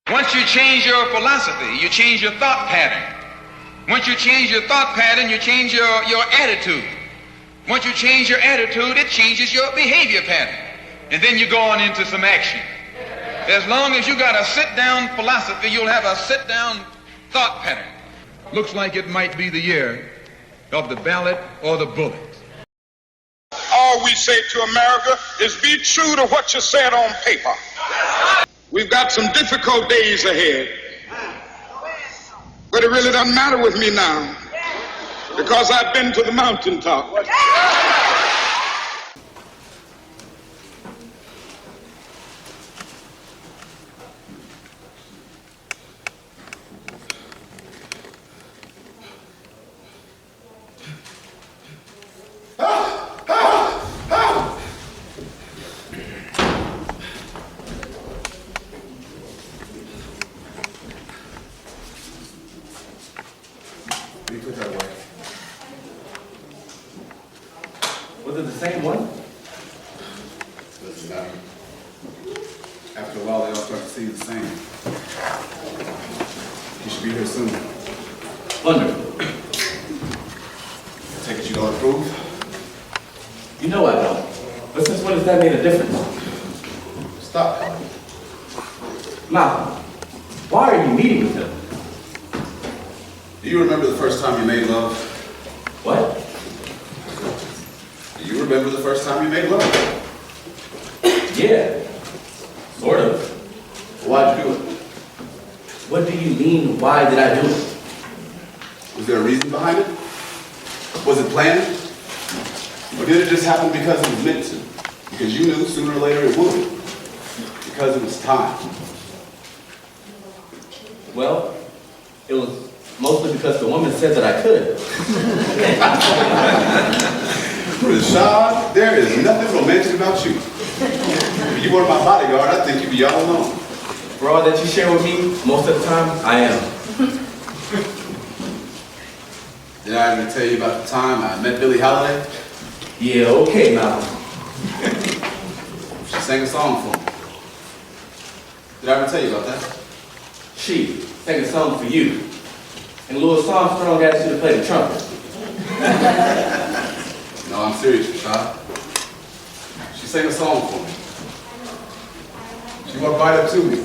Once you change your philosophy, you change your thought pattern. Once you change your thought pattern, you change your attitude. Once you change your attitude, it changes your behavior pattern. And then you go on into some action. As long as you got a sit-down philosophy, you'll have a sit-down thought pattern. Looks like it might be the year of the ballot or the bullet. All we say to America is be true to what you said on paper. We've got some difficult days ahead. But it really doesn't matter with me now because I've been to the mountaintop. You put that away. Was it the same one? Doesn't matter. After a while, they all start to see the same. He should be here soon. Wonderful. I take it you don't approve? You know I don't. But since when has that made a difference? Stop. Malcolm, why are you meeting with him? Do you remember the first time you made love? What? Do you remember the first time you made love? Yeah. Sort of. Why'd you do it? What do you mean, why did I do it? Was there a reason behind it? Was it planned? Or did it just happen because it was meant to? Because you knew sooner or later it would? Because it was time? Well, it was mostly because the woman said that I could. Rashad, there is nothing romantic about you. If you were my bodyguard, I think you'd be all alone. For all that you share with me, most of the time, I am. Did I ever tell you about the time I met Billie Holiday? Yeah, okay, Malcolm. She sang a song for me. Did I ever tell you about that? She sang a song for you. And Louis Armstrong asked you to play the trumpet. No, I'm serious, Rashad. She sang a song for me. She walked right up to me.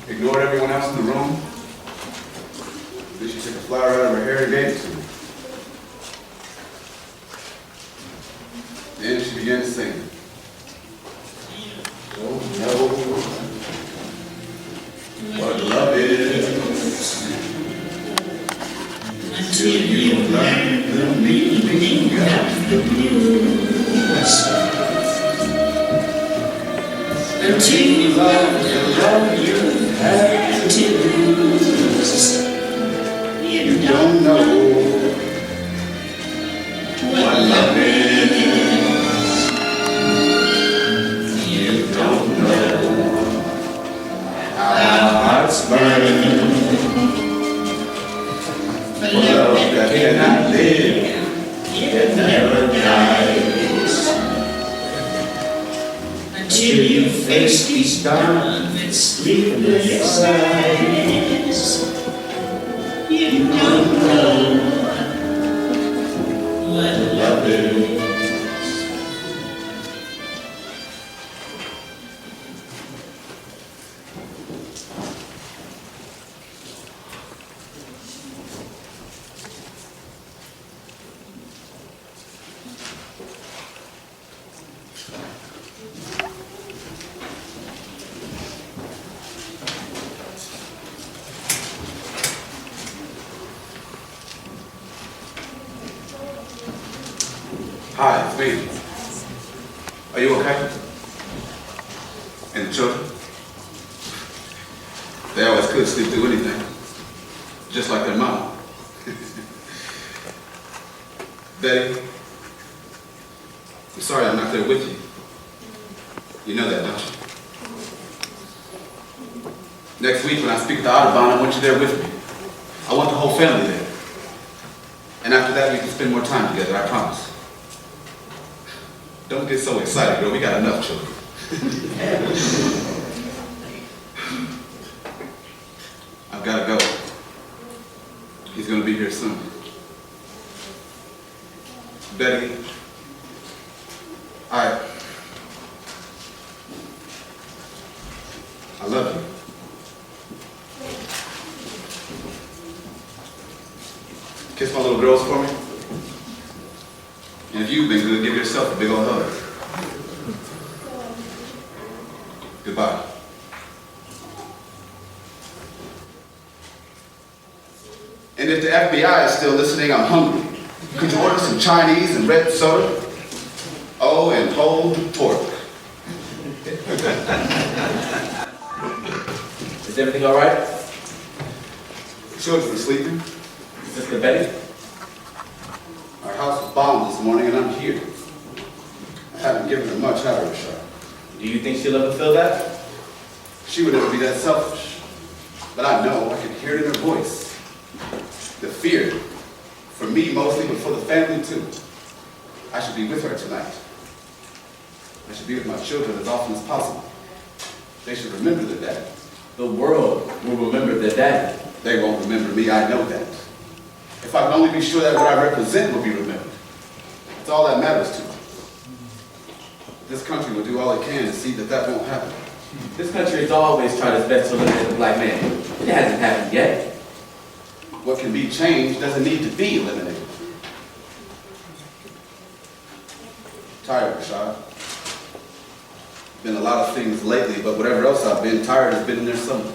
Ignored everyone else in the room. Then she took a flower out of her hair and gave it to me. Then she began to sing. Oh no, what love is, until you learn the meaning of the blues. Until you love the love you had to lose. You don't know what love is. You don't know how hearts burn. For love that cannot live, it never dies. Until you face these dark and sleepless nights, you don't know what love is. Hi, it's me. Are you okay? And the children? They always could sleep through anything. Just like their mama. Betty, I'm sorry I'm not there with you. You know that, don't you? Next week when I speak at the Audubon, I want you there with me. I want the whole family there. And after that, we can spend more time together, I promise. Don't get so excited, girl. We got enough children. I've got to go. He's going to be here soon. Betty, I love you. Kiss my little girls for me. And if you've been good, give yourself a big old hug. Goodbye. And if the FBI is still listening, I'm hungry. Could you order some Chinese and red soda? Oh, and whole pork. Is everything all right? Children are sleeping. Sister Betty? Our house was bombed this morning and I'm here. I haven't given her much, have I, Rashad? Do you think she'll ever feel that? She would never be that selfish. But I know, I can hear it in her voice. The fear, for me mostly, but for the family too. I should be with her tonight. I should be with my children as often as possible. They should remember their dad. The world will remember their daddy. They won't remember me, I know that. If I can only be sure that what I represent will be remembered. That's all that matters to me. This country will do all it can to see that that won't happen. This country has always tried its best to eliminate the black man. It hasn't happened yet. What can be changed doesn't need to be eliminated. Tired, Rashad. Been a lot of things lately, but whatever else I've been, tired has been in there somewhere.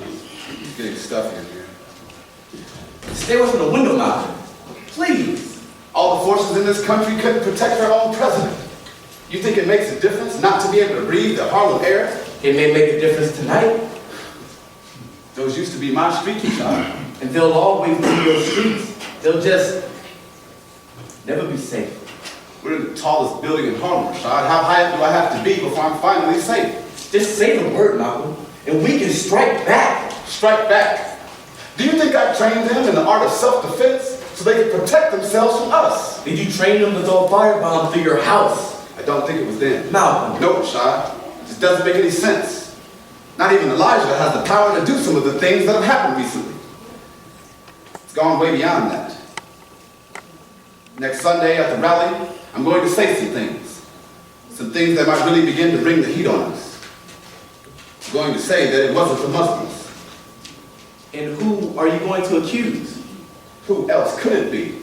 It's getting stuffy in here. Stay away from the window, Malcolm. Please. All the forces in this country couldn't protect their own president. You think it makes a difference not to be able to breathe the Harlem air? It may make a difference tonight. Those used to be my streets, Rashad. And they'll always be your streets. They'll just never be safe. We're in the tallest building in Harlem, Rashad. How high up do I have to be before I'm finally safe? Just say the word, Malcolm, and we can strike back. Strike back. Do you think I trained them in the art of self-defense so they could protect themselves from us? Did you train them to throw a firebomb through your house? I don't think it was them. Malcolm. No, Rashad. It just doesn't make any sense. Not even Elijah has the power to do some of the things that have happened recently. It's gone way beyond that. Next Sunday at the rally, I'm going to say some things. Some things that might really begin to bring the heat on us. I'm going to say that it wasn't the Muslims. And who are you going to accuse? Who else could it be?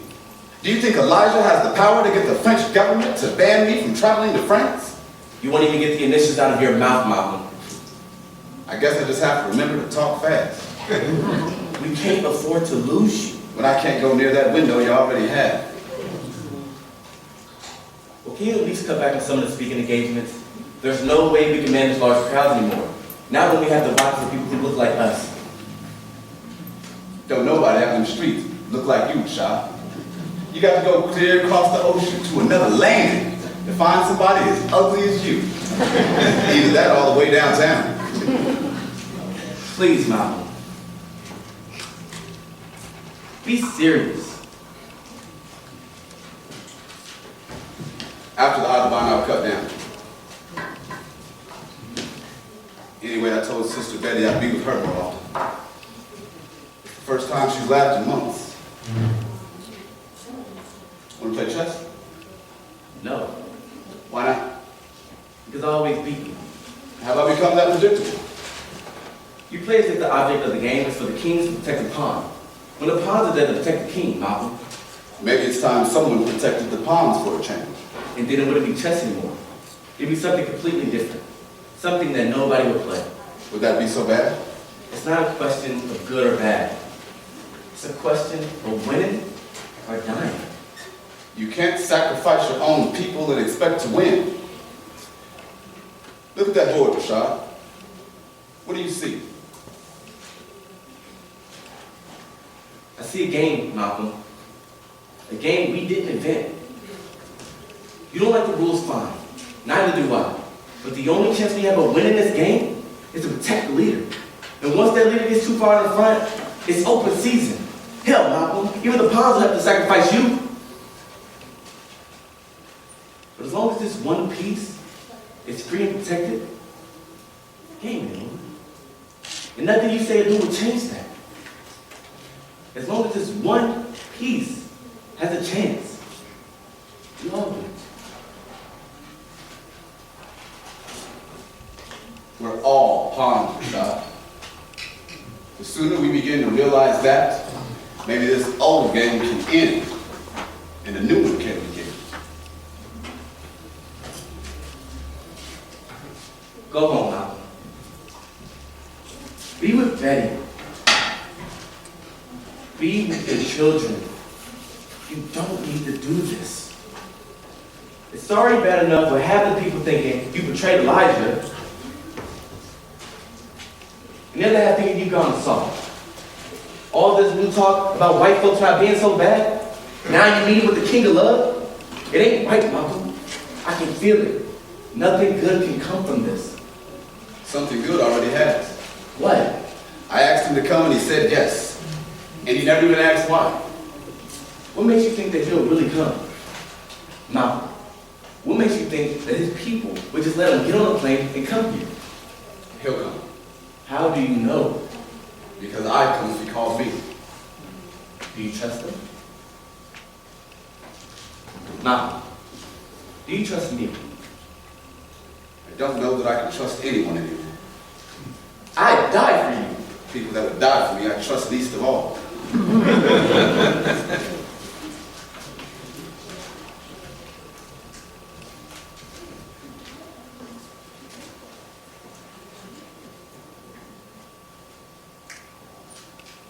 Do you think Elijah has the power to get the French government to ban me from traveling to France? You won't even get the initials out of your mouth, Malcolm. I guess I just have to remember to talk fast. We can't afford to lose you. When I can't go near that window you already had. Well, can you at least cut back on some of the speaking engagements? There's no way we can manage large crowds anymore. Now when we have the bodies of people who look like us. Don't nobody out in the streets look like you, Shah. You got to go clear across the ocean to another land to find somebody as ugly as you. Either that or all the way downtown. Please, Malcolm. Be serious. After the Audubon, I'll cut down. Anyway, I told Sister Betty I'd be with her more often. It's the first time she's laughed in months. Want to play chess? No. Why not? Because I always beat you. Have I become that predictable? You play as if the object of the game is for the kings to protect the pawn. When the pawns are there to protect the king, Malcolm. Maybe it's time someone protected the pawns for a change. And then it wouldn't be chess anymore. It'd be something completely different. Something that nobody would play. Would that be so bad? It's not a question of good or bad. It's a question of winning or dying. You can't sacrifice your own people and expect to win. Look at that board, Rashad. What do you see? I see a game, Malcolm. A game we didn't invent. You don't like the rules, fine. Neither do I. But the only chance we have of winning this game is to protect the leader. And once that leader gets too far in the front, it's open season. Hell, Malcolm, even the pawns will have to sacrifice you. But as long as this one piece is free and protected, the game ain't over. And nothing you say or do will change that. As long as this one piece has a chance, we all do. We're all pawns, Rashad. The sooner we begin to realize that, maybe this old game can end and a new one can begin. Go home, Malcolm. Be with Betty. Be with your children. You don't need to do this. It's already bad enough for half the people thinking you betrayed Elijah, and the other half thinking you gone soft. All this new talk about white folks not being so bad, now you're meeting with the king of love? It ain't right, Malcolm. I can feel it. Nothing good can come from this. Something good already has. What? I asked him to come and he said yes. And he never even asked why. What makes you think that he'll really come? Malcolm, what makes you think that his people would just let him get on a plane and come here? He'll come. How do you know? Because I come if he calls me. Do you trust him? Malcolm, do you trust me? I don't know that I can trust anyone anymore. I'd die for you. People that would die for me, I trust least of all.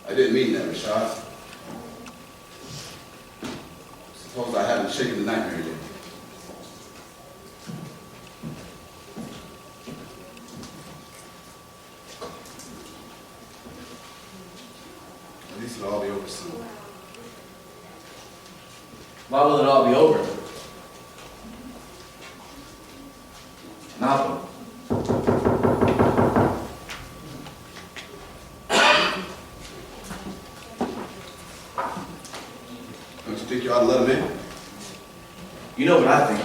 I didn't mean that, Rashad. Suppose I haven't shaken the nightmare yet. At least it'll all be over soon. Why will it all be over? Malcolm. Don't you think you ought to let him in? You know what I think.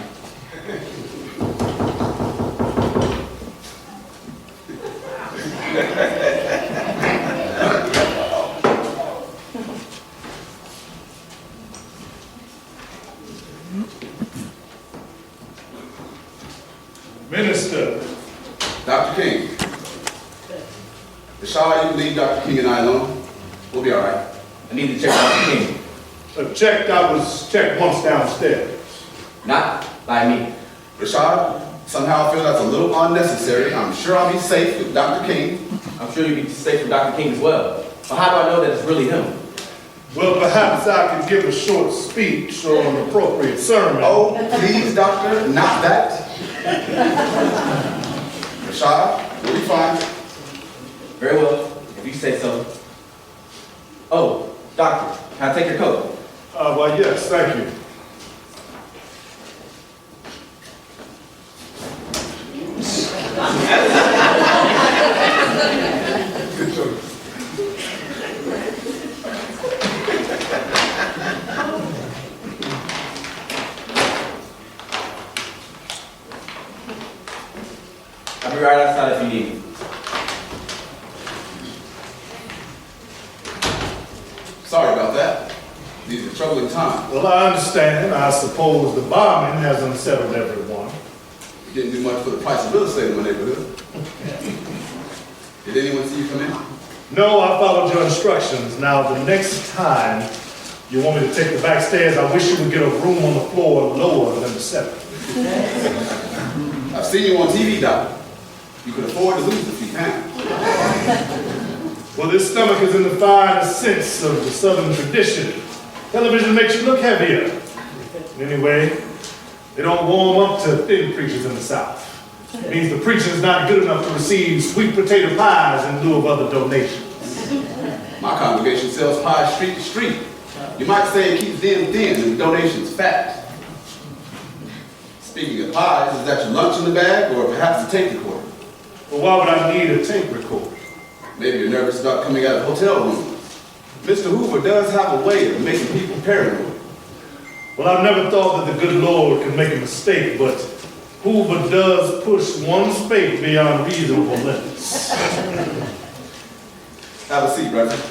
Minister. Dr. King. Rashad, you can leave Dr. King and I alone. We'll be all right. I need to check Dr. King. A check that was checked once downstairs. Not by me. Rashad, somehow I feel that's a little unnecessary. I'm sure I'll be safe with Dr. King. I'm sure you'll be safe from Dr. King as well. But how do I know that it's really him? Well, perhaps I could give a short speech or an appropriate sermon. Oh, please, doctor, not that. Rashad, we'll be fine. Very well, if you say so. Oh, doctor, can I take your coat? Well, yes, thank you. I'll be right outside if you need me. Sorry about that. These are troubling times. Well, I understand. I suppose the bombing has unsettled everyone. We didn't do much for the price of real estate in my neighborhood. Did anyone see you come in? No, I followed your instructions. Now, the next time you want me to take the back stairs, I wish you would get a room on the floor lower than the 7th. I've seen you on TV, Doc. You could afford to lose a few pounds. Well, this stomach is in the fine sense of the Southern tradition. Television makes you look heavier. Anyway, they don't warm up to thin preachers in the South. It means the preacher is not good enough to receive sweet potato pies in lieu of other donations. My congregation sells pies street to street. You might say it keeps them thin and the donations fat. Speaking of pies, is that your lunch in the bag or perhaps a tape recorder? Well, why would I need a tape recorder? Maybe you're nervous about coming out of hotel rooms. Mr. Hoover does have a way of making people paranoid. Well, I've never thought that the good Lord could make a mistake, but Hoover does push one's faith beyond reasonable limits. Have a seat, Reverend.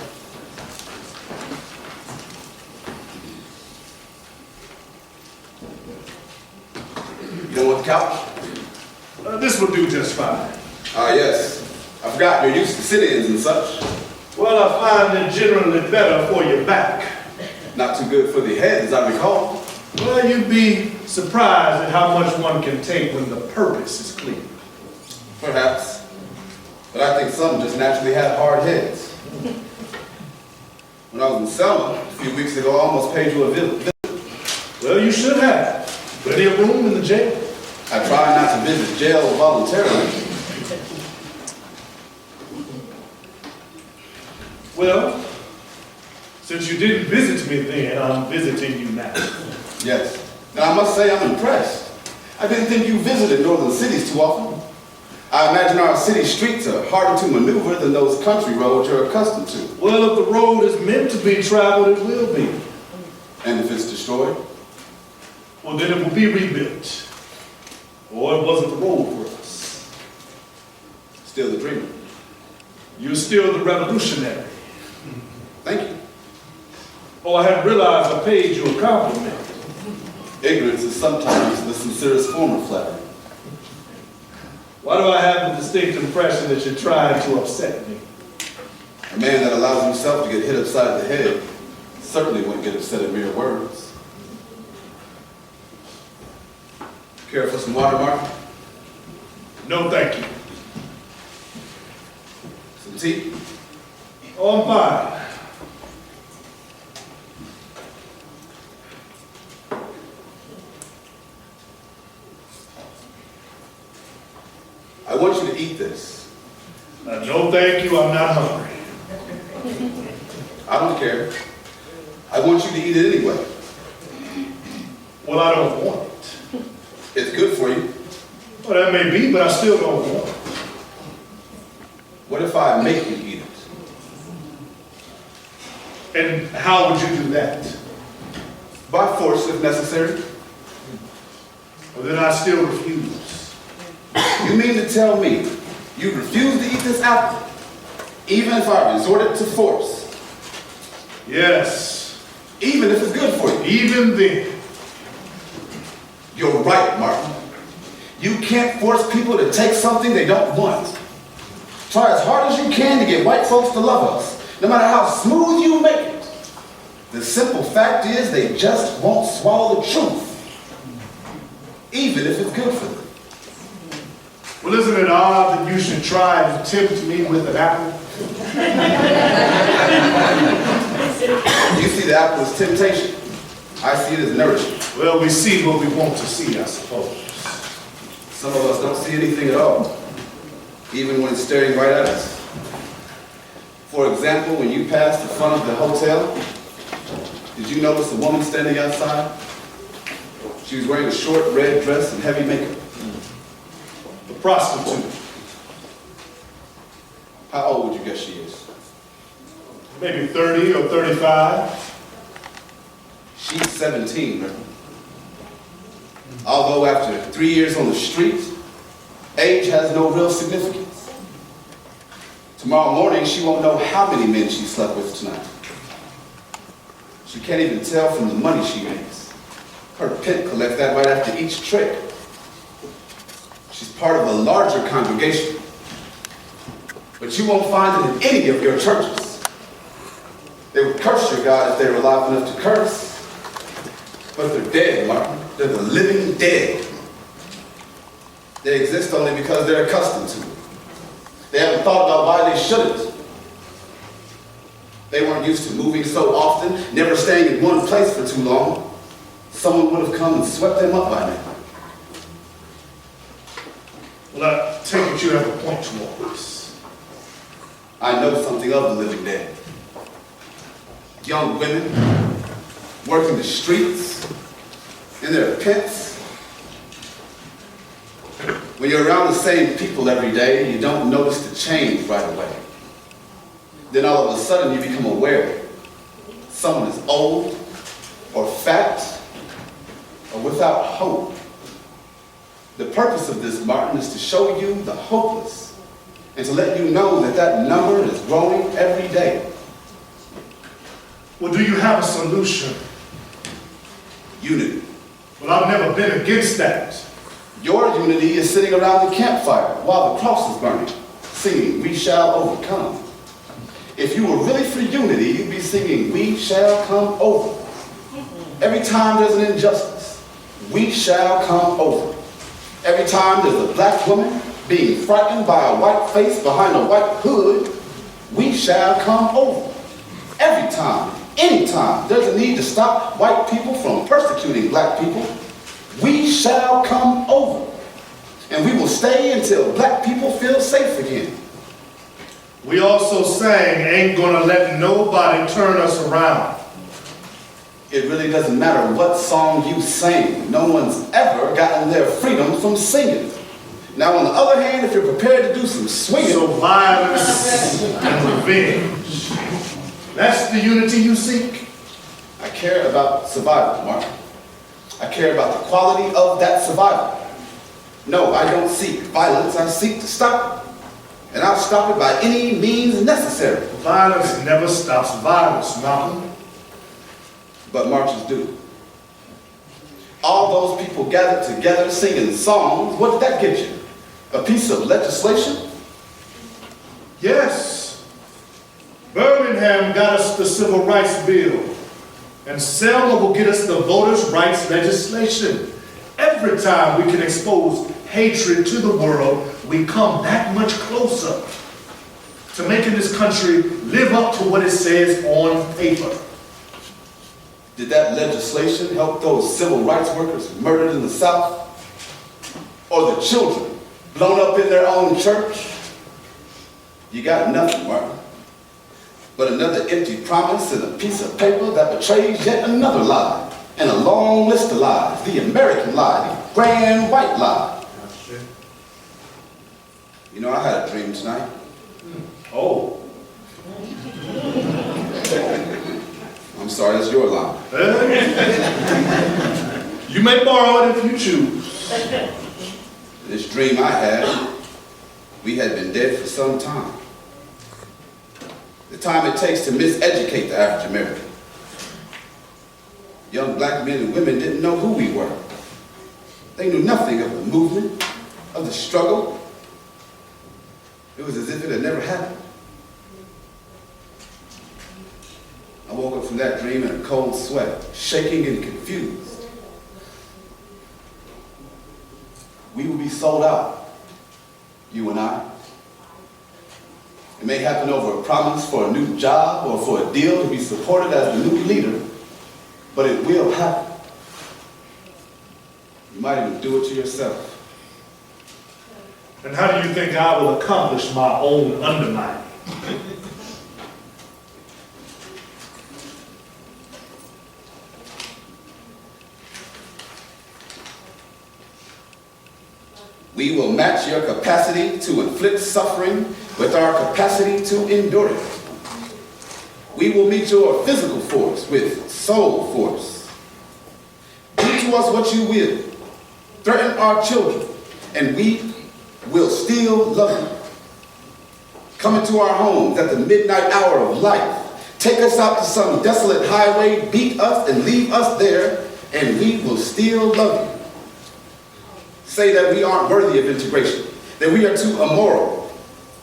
You don't want the couch? This will do just fine. Ah, yes. I forgot you're used to sit-ins and such. Well, I find it generally better for your back. Not too good for the head, as I recall. Well, you'd be surprised at how much one can take when the purpose is clear. Perhaps. But I think some just naturally had hard heads. When I was in Selma a few weeks ago, I almost paid you a visit. Well, you should have. Plenty of room in the jail. I try not to visit jail voluntarily. Well, since you didn't visit me then, I'm visiting you now. Yes. Now, I must say I'm impressed. I didn't think you visited northern cities too often. I imagine our city streets are harder to maneuver than those country roads you're accustomed to. Well, if the road is meant to be traveled, it will be. And if it's destroyed? Well, then it will be rebuilt. Or it wasn't the road for us. Still the dreamer. You're still the revolutionary. Thank you. Oh, I hadn't realized I paid you a compliment. Ignorance is sometimes the sincerest form of flattery. Why do I have the distinct impression that you're trying to upset me? A man that allows himself to get hit upside the head certainly wouldn't get upset at mere words. Care for some water, Mark? No, thank you. Some tea? Oh, I'm fine. I want you to eat this. No, thank you. I'm not hungry. I don't care. I want you to eat it anyway. Well, I don't want it. It's good for you. Well, that may be, but I still don't want it. What if I make you eat it? And how would you do that? By force, if necessary. Well, then I still refuse. You mean to tell me you refuse to eat this apple, even if I resorted to force? Yes. Even if it's good for you? Even then. You're right, Martin. You can't force people to take something they don't want. Try as hard as you can to get white folks to love us, no matter how smooth you make it. The simple fact is they just won't swallow the truth, even if it's good for them. Well, isn't it odd that you should try and tempt me with an apple? You see the apple as temptation. I see it as nourishment. Well, we see what we want to see, I suppose. Some of us don't see anything at all, even when it's staring right at us. For example, when you passed the front of the hotel, did you notice a woman standing outside? She was wearing a short red dress and heavy makeup. The prostitute. How old would you guess she is? Maybe 30 or 35. She's 17, right? Although after 3 years on the street, age has no real significance. Tomorrow morning, she won't know how many men she slept with tonight. She can't even tell from the money she makes. Her pimp collects that right after each trick. She's part of a larger congregation. But you won't find it in any of your churches. They would curse your God if they were alive enough to curse. But they're dead, Martin. They're the living dead. They exist only because they're accustomed to it. They haven't thought about why they shouldn't. They weren't used to moving so often, never staying in one place for too long. Someone would have come and swept them up by now. Well, I take it you have a point toward this. I know something of the living dead. Young women working the streets in their pits. When you're around the same people every day, you don't notice the change right away. Then all of a sudden you become aware someone is old or fat or without hope. The purpose of this, Martin, is to show you the hopeless and to let you know that that number is growing every day. Well, do you have a solution? Unity. Well, I've never been against that. Your unity is sitting around the campfire while the cross is burning, singing, "We shall overcome." If you were really for unity, you'd be singing, "We shall come over." Every time there's an injustice, we shall come over. Every time there's a black woman being frightened by a white face behind a white hood, we shall come over. Every time, anytime there's a need to stop white people from persecuting black people, we shall come over. And we will stay until black people feel safe again. We also sang, "Ain't gonna let nobody turn us around." It really doesn't matter what song you sing. No one's ever gotten their freedom from singing. Now, on the other hand, if you're prepared to do some swinging, So violence and revenge. That's the unity you seek? I care about survival, Mark. I care about the quality of that survival. No, I don't seek violence. I seek to stop it. And I'll stop it by any means necessary. Violence never stops violence, Malcolm. But marches do. All those people gathered together singing songs, what did that get you? A piece of legislation? Yes. Birmingham got us the Civil Rights Bill, and Selma will get us the Voters' Rights legislation. Every time we can expose hatred to the world, we come that much closer to making this country live up to what it says on paper. Did that legislation help those civil rights workers murdered in the South? Or the children blown up in their own church? You got nothing, Martin, but another empty promise and a piece of paper that betrays yet another lie, and a long list of lies, the American lie, the grand white lie. You know, I had a dream tonight. Oh. I'm sorry, that's your line. You may borrow it if you choose. This dream I had, we had been dead for some time. The time it takes to miseducate the average American. Young black men and women didn't know who we were. They knew nothing of the movement, of the struggle. It was as if it had never happened. I woke up from that dream in a cold sweat, shaking and confused. We will be sold out, you and I. It may happen over a promise for a new job or for a deal to be supported as the new leader, but it will happen. You might even do it to yourself. And how do you think I will accomplish my own undermining? We will match your capacity to inflict suffering with our capacity to endure it. We will meet your physical force with soul force. Do to us what you will. Threaten our children, and we will still love you. Come into our homes at the midnight hour of life. Take us out to some desolate highway, beat us and leave us there, and we will still love you. Say that we aren't worthy of integration, that we are too immoral,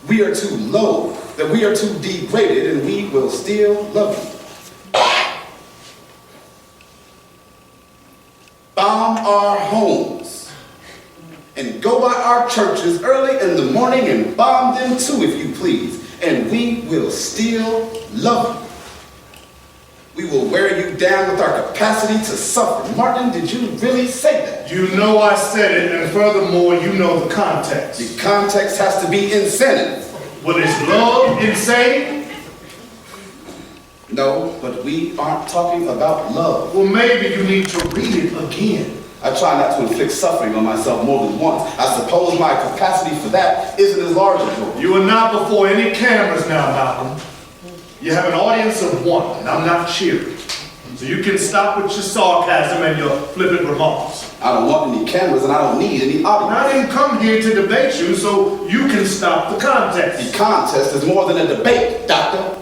we are too low, that we are too degraded, and we will still love you. Bomb our homes and go by our churches early in the morning and bomb them too, if you please, and we will still love you. We will wear you down with our capacity to suffer. Martin, did you really say that? You know I said it, and furthermore, you know the context. The context has to be insanity. Well, is love insane? No, but we aren't talking about love. Well, maybe you need to read it again. I try not to inflict suffering on myself more than once. I suppose my capacity for that isn't as large as yours. You are not before any cameras now, Malcolm. You have an audience of one, and I'm not cheering. So you can stop with your sarcasm and your flippant remarks. I don't want any cameras and I don't need any audience. I didn't come here to debate you so you can stop the contest. The contest is more than a debate, Doctor.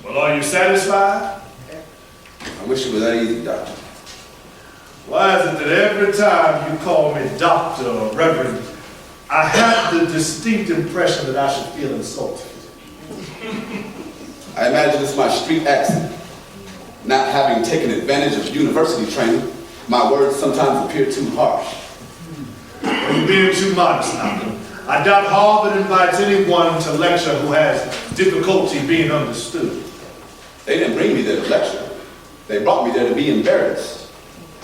Well, are you satisfied? I wish it was that easy, Doctor. Why is it that every time you call me doctor or reverend, I have the distinct impression that I should feel insulted? I imagine it's my street accent. Not having taken advantage of university training, my words sometimes appear too harsh. Well, you're being too modest, Malcolm. I doubt Harvard invites anyone to lecture who has difficulty being understood. They didn't bring me there to lecture. They brought me there to be embarrassed.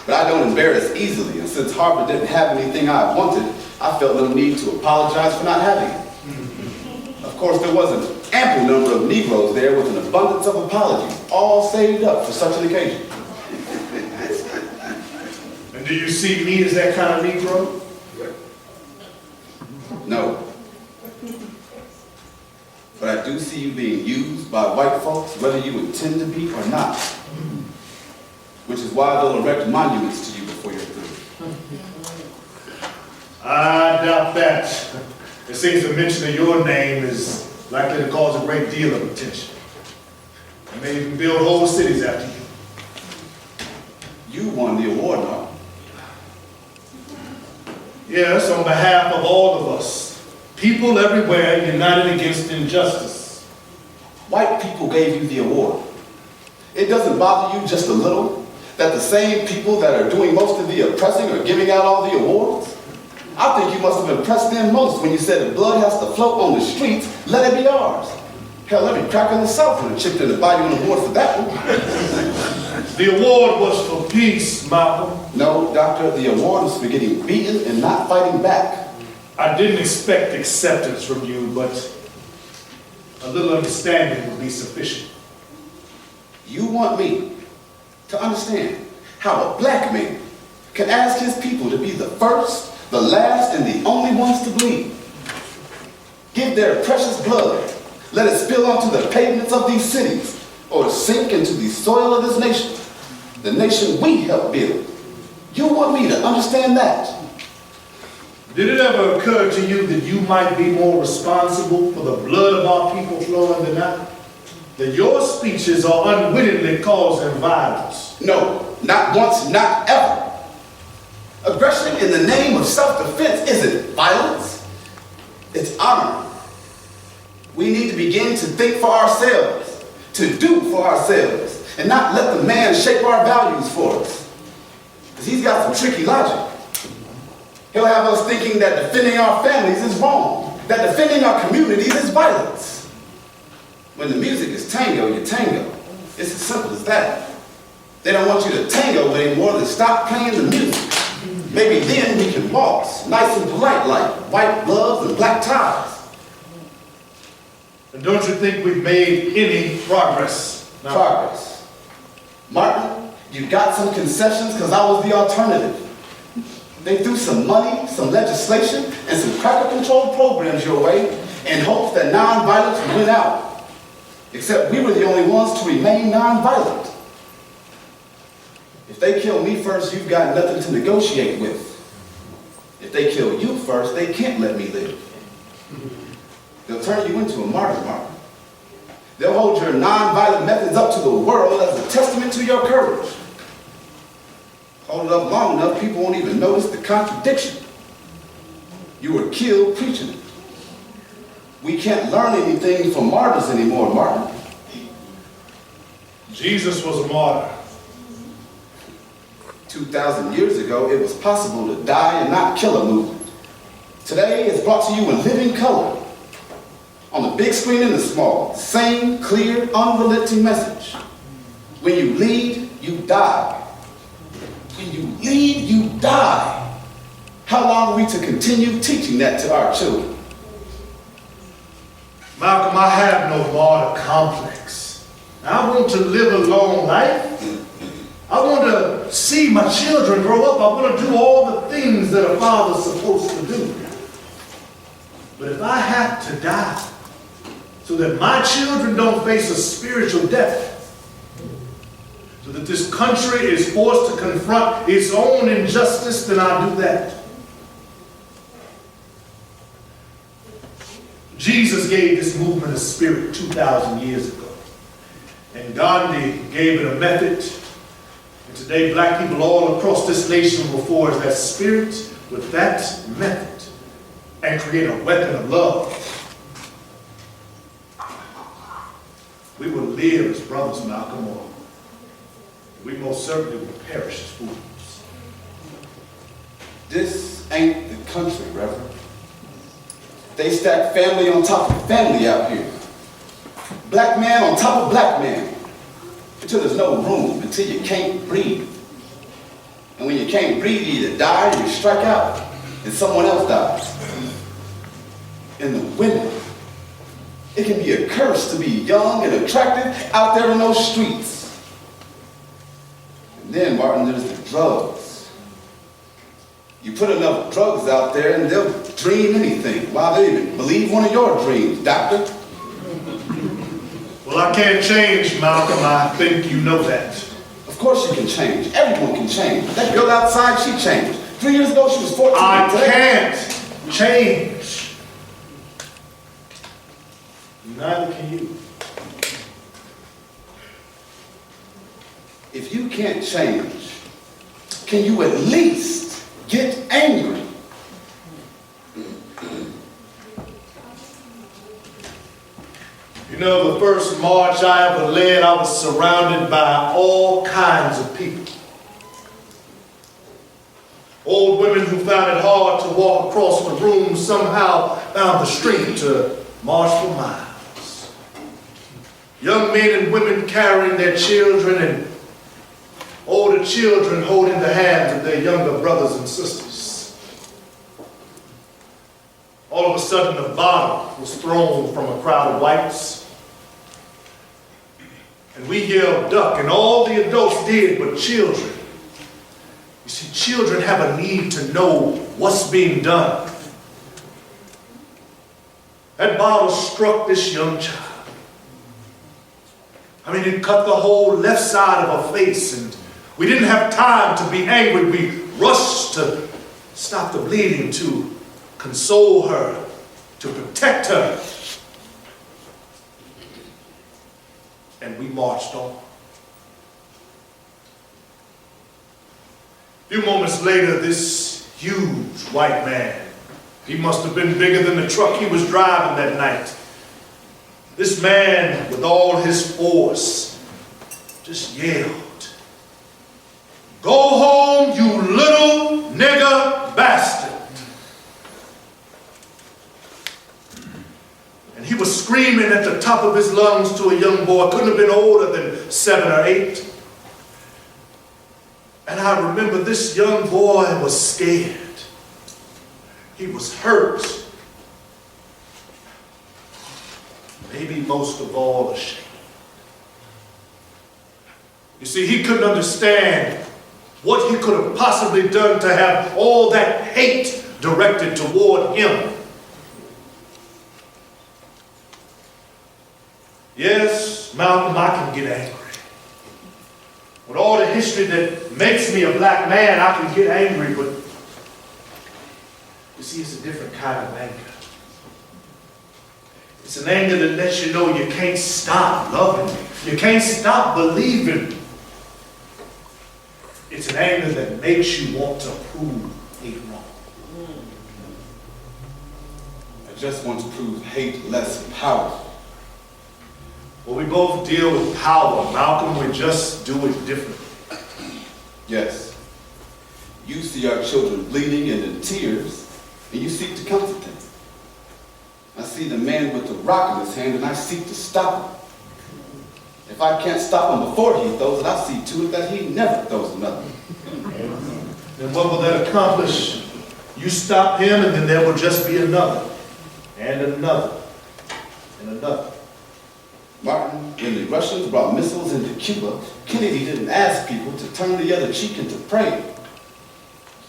But I don't embarrass easily, and since Harvard didn't have anything I wanted, I felt no need to apologize for not having it. Of course, there was an ample number of Negroes there with an abundance of apologies, all saved up for such an occasion. And do you see me as that kind of Negro? No. But I do see you being used by white folks, whether you intend to be or not. Which is why they'll erect monuments to you before you're through. I doubt that. It seems the mention of your name is likely to cause a great deal of attention. I may even build whole cities after you. You won the award, Mark. Yes, on behalf of all of us, people everywhere united against injustice. White people gave you the award. It doesn't bother you just a little that the same people that are doing most of the oppressing are giving out all the awards? I think you must have impressed them most when you said if blood has to float on the streets, let it be ours. Hell, every cracker in the South would have chipped in to buy you an award for that one. The award was for peace, Malcolm. No, Doctor, the award was for getting beaten and not fighting back. I didn't expect acceptance from you, but a little understanding would be sufficient. You want me to understand how a black man can ask his people to be the first, the last, and the only ones to bleed. Give their precious blood, let it spill onto the pavements of these cities, or sink into the soil of this nation, the nation we helped build. You want me to understand that? Did it ever occur to you that you might be more responsible for the blood of our people flowing tonight? That your speeches are unwittingly causing violence? No, not once, not ever. Aggression in the name of self-defense isn't violence, it's honor. We need to begin to think for ourselves, to do for ourselves, and not let the man shape our values for us. Because he's got some tricky logic. He'll have us thinking that defending our families is wrong, that defending our communities is violence. When the music is tango, you tango. It's as simple as that. They don't want you to tango anymore, then stop playing the music. Maybe then we can waltz, nice and polite like white gloves and black ties. And don't you think we've made any progress? Progress. Martin, you got some concessions because I was the alternative. They threw some money, some legislation, and some cracker-controlled programs your way in hopes that nonviolence would win out. Except we were the only ones to remain nonviolent. If they kill me first, you've got nothing to negotiate with. If they kill you first, they can't let me live. They'll turn you into a martyr, Martin. They'll hold your nonviolent methods up to the world as a testament to your courage. Hold it up long enough, people won't even notice the contradiction. You were killed preaching it. We can't learn anything from martyrs anymore, Martin. Jesus was a martyr. 2,000 years ago, it was possible to die and not kill a movement. Today, it's brought to you in living color. On the big screen and the small, same clear, unrelenting message. When you lead, you die. When you lead, you die. How long are we to continue teaching that to our children? Malcolm, I have no martyr complex. I want to live a long life I want to see my children grow up. I want to do all the things that a father's supposed to do. But if I have to die so that my children don't face a spiritual death, so that this country is forced to confront its own injustice, then I'll do that. Jesus gave this movement a spirit 2,000 years ago. And Gandhi gave it a method. And today, black people all across this nation will forge that spirit with that method and create a weapon of love. We will live as brothers, Malcolm, or we most certainly will perish as fools. This ain't the country, Reverend. They stack family on top of family out here. Black man on top of black man. Until there's no room, until you can't breathe. And when you can't breathe, you either die or you strike out, and someone else dies. And the women, it can be a curse to be young and attractive out there in those streets. And then, Martin, there's the drugs. You put enough drugs out there and they'll dream anything. Why, they even believe one of your dreams, doctor. Well, I can't change, Malcolm. I think you know that. Of course you can change. Everyone can change. That girl outside, she changed. 3 years ago, she was 14. I can't change. Neither can you. If you can't change, can you at least get angry? You know, the first march I ever led, I was surrounded by all kinds of people. Old women who found it hard to walk across the room somehow found the strength to march for miles. Young men and women carrying their children, and older children holding the hands of their younger brothers and sisters. All of a sudden, a bottle was thrown from a crowd of whites. And we yelled, "Duck," and all the adults did, but children. You see, children have a need to know what's being done. That bottle struck this young child. I mean, it cut the whole left side of her face, and we didn't have time to be angry. We rushed to stop the bleeding, to console her, to protect her. And we marched on. A few moments later, this huge white man, he must have been bigger than the truck he was driving that night. This man, with all his force, just yelled, "Go home, you little nigger bastard." And he was screaming at the top of his lungs to a young boy, couldn't have been older than 7 or 8. And I remember this young boy was scared. He was hurt. Maybe most of all ashamed. You see, he couldn't understand what he could have possibly done to have all that hate directed toward him. Yes, Malcolm, I can get angry. With all the history that makes me a black man, I can get angry, but you see, it's a different kind of anger. It's an anger that lets you know you can't stop loving me. You can't stop believing me. It's an anger that makes you want to prove hate wrong. I just want to prove hate less powerful. Well, we both deal with power, Malcolm. We just do it differently. Yes. You see our children bleeding and in tears, and you seek to comfort them. I see the man with the rock in his hand, and I seek to stop him. If I can't stop him before he throws it, I see to it that he never throws another. And what will that accomplish? You stop him, and then there will just be another, and another, and another. Martin, when the Russians brought missiles into Cuba, Kennedy didn't ask people to turn the other cheek and to pray.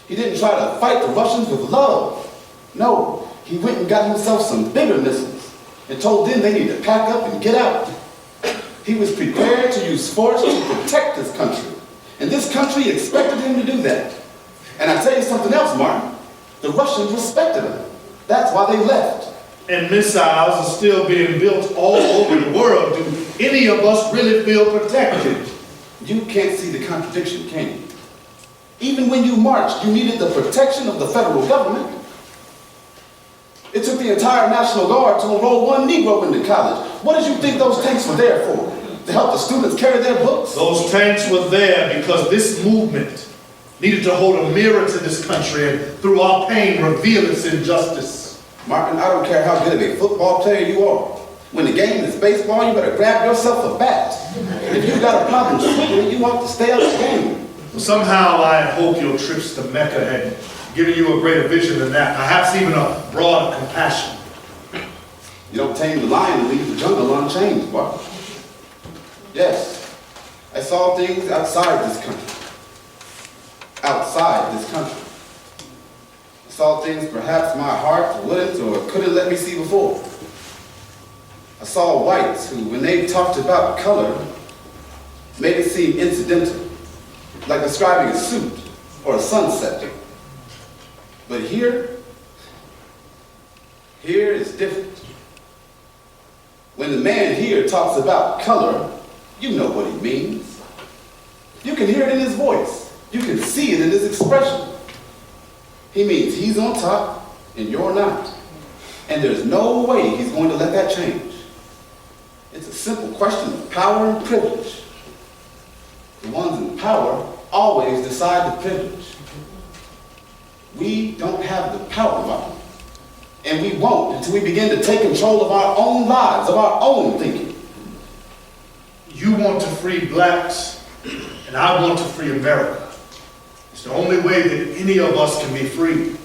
He didn't try to fight the Russians with love. No, he went and got himself some bigger missiles and told them they need to pack up and get out. He was prepared to use force to protect this country. And this country expected him to do that. And I tell you something else, Martin. The Russians respected him. That's why they left. And missiles are still being built all over the world. Do any of us really feel protected? You can't see the contradiction, can you? Even when you marched, you needed the protection of the federal government. It took the entire National Guard to enroll one Negro into college. What did you think those tanks were there for? To help the students carry their books? Those tanks were there because this movement needed to hold a mirror to this country and through our pain reveal its injustice. Martin, I don't care how good of a football player you are. When the game is baseball, you better grab yourself a bat. And if you got a problem swinging, you ought to stay out of the game. Well, somehow I hope your trips to Mecca had given you a greater vision than that, perhaps even a broader compassion. You don't tame the lion and leave the jungle unchanged, boy. Yes, I saw things outside this country. Outside this country. I saw things perhaps my heart wouldn't or couldn't let me see before. I saw whites who, when they talked about color, made it seem incidental, like describing a suit or a sunset. But here is different. When the man here talks about color, you know what he means. You can hear it in his voice. You can see it in his expression. He means he's on top and you're not. And there's no way he's going to let that change. It's a simple question of power and privilege. The ones in power always decide the privilege. We don't have the power, Martin. And we won't until we begin to take control of our own lives, of our own thinking. You want to free blacks, and I want to free America. It's the only way that any of us can be free.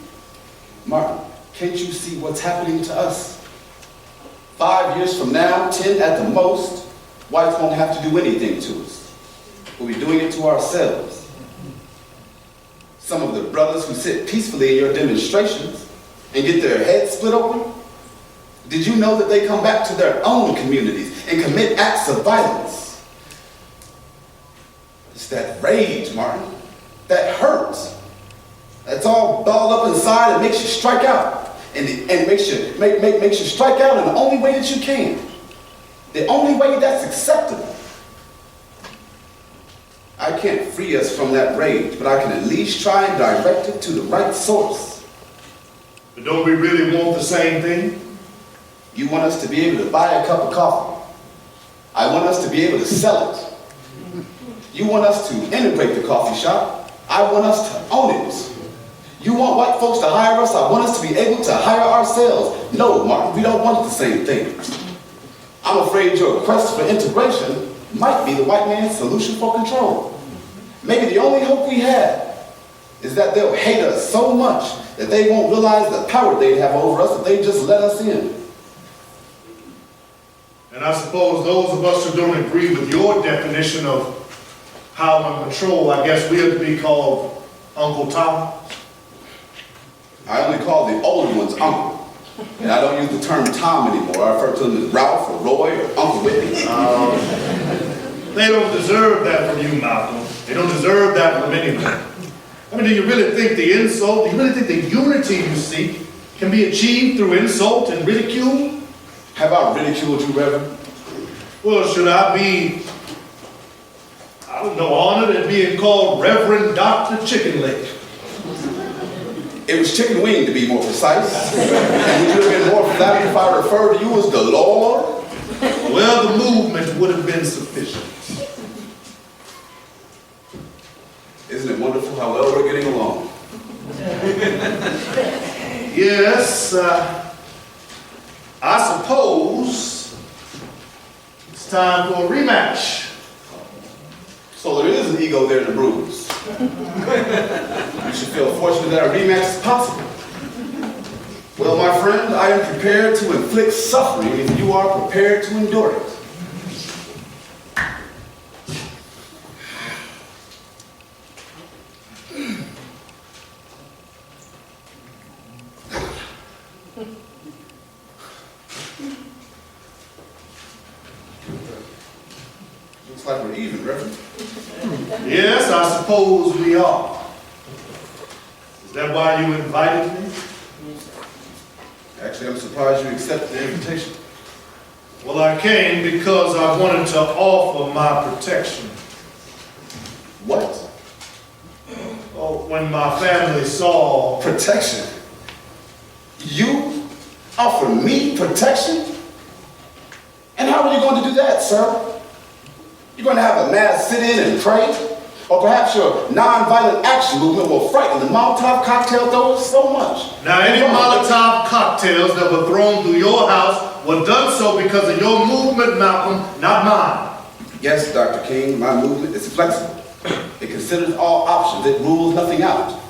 Martin, can't you see what's happening to us? 5 years from now, 10 at the most, whites won't have to do anything to us. We'll be doing it to ourselves. Some of the brothers who sit peacefully in your demonstrations and get their heads split open, did you know that they come back to their own communities and commit acts of violence? It's that rage, Martin, that hurts. That's all balled up inside and makes you strike out. And makes you strike out in the only way that you can. The only way that's acceptable. I can't free us from that rage, but I can at least try and direct it to the right source. But don't we really want the same thing? You want us to be able to buy a cup of coffee. I want us to be able to sell it. You want us to integrate the coffee shop. I want us to own it. You want white folks to hire us. I want us to be able to hire ourselves. No, Martin, we don't want the same thing. I'm afraid your quest for integration might be the white man's solution for control. Maybe the only hope we have is that they'll hate us so much that they won't realize the power they'd have over us if they just let us in. And I suppose those of us who don't agree with your definition of power and control, I guess we have to be called Uncle Tom. I only call the older ones uncle. And I don't use the term Tom anymore. I refer to them as Ralph or Roy or Uncle Whitney. They don't deserve that from you, Malcolm. They don't deserve that from anyone. I mean, do you really think the insult, do you really think the unity you seek can be achieved through insult and ridicule? Have I ridiculed you, Reverend? Well, should I be, I don't know, honored at being called Reverend Dr. Chicken Leg? It was chicken wing, to be more precise. And would you have been more flattered if I referred to you as the Lord? Well, the movement would have been sufficient. Isn't it wonderful how well we're getting along? Yes, I suppose it's time for a rematch. So there is an ego there to bruise. You should feel fortunate that a rematch is possible. Well, my friend, I am prepared to inflict suffering if you are prepared to endure it. Reverend? Yes, I suppose we are. Is that why you invited me? Actually, I'm surprised you accepted the invitation. Well, I came because I wanted to offer my protection. What? Oh, when my family saw... Protection? You offer me protection? And how are you going to do that, sir? You're going to have a mass sit-in and pray? Or perhaps your nonviolent action movement will frighten the Molotov cocktail throwers so much. Now, any Molotov cocktails that were thrown through your house were done so because of your movement, Malcolm, not mine. Yes, Dr. King, my movement is flexible. It considers all options. It rules nothing out.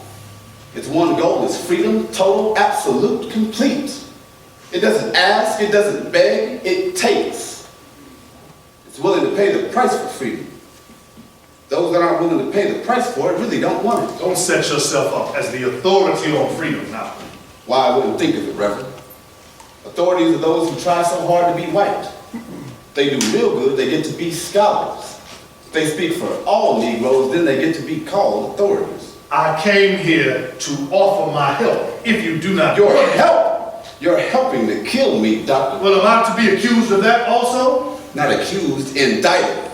Its one goal is freedom, total, absolute, complete. It doesn't ask, it doesn't beg, it takes. It's willing to pay the price for freedom. Those that aren't willing to pay the price for it really don't want it. Don't set yourself up as the authority on freedom, Malcolm. Why I wouldn't think of it, Reverend. Authorities are those who try so hard to be white. They do real good, they get to be scholars. If they speak for all Negroes, then they get to be called authorities. I came here to offer my help. If you do not... Your help? You're helping to kill me, Doctor. Well, am I to be accused of that also? Not accused, indicted.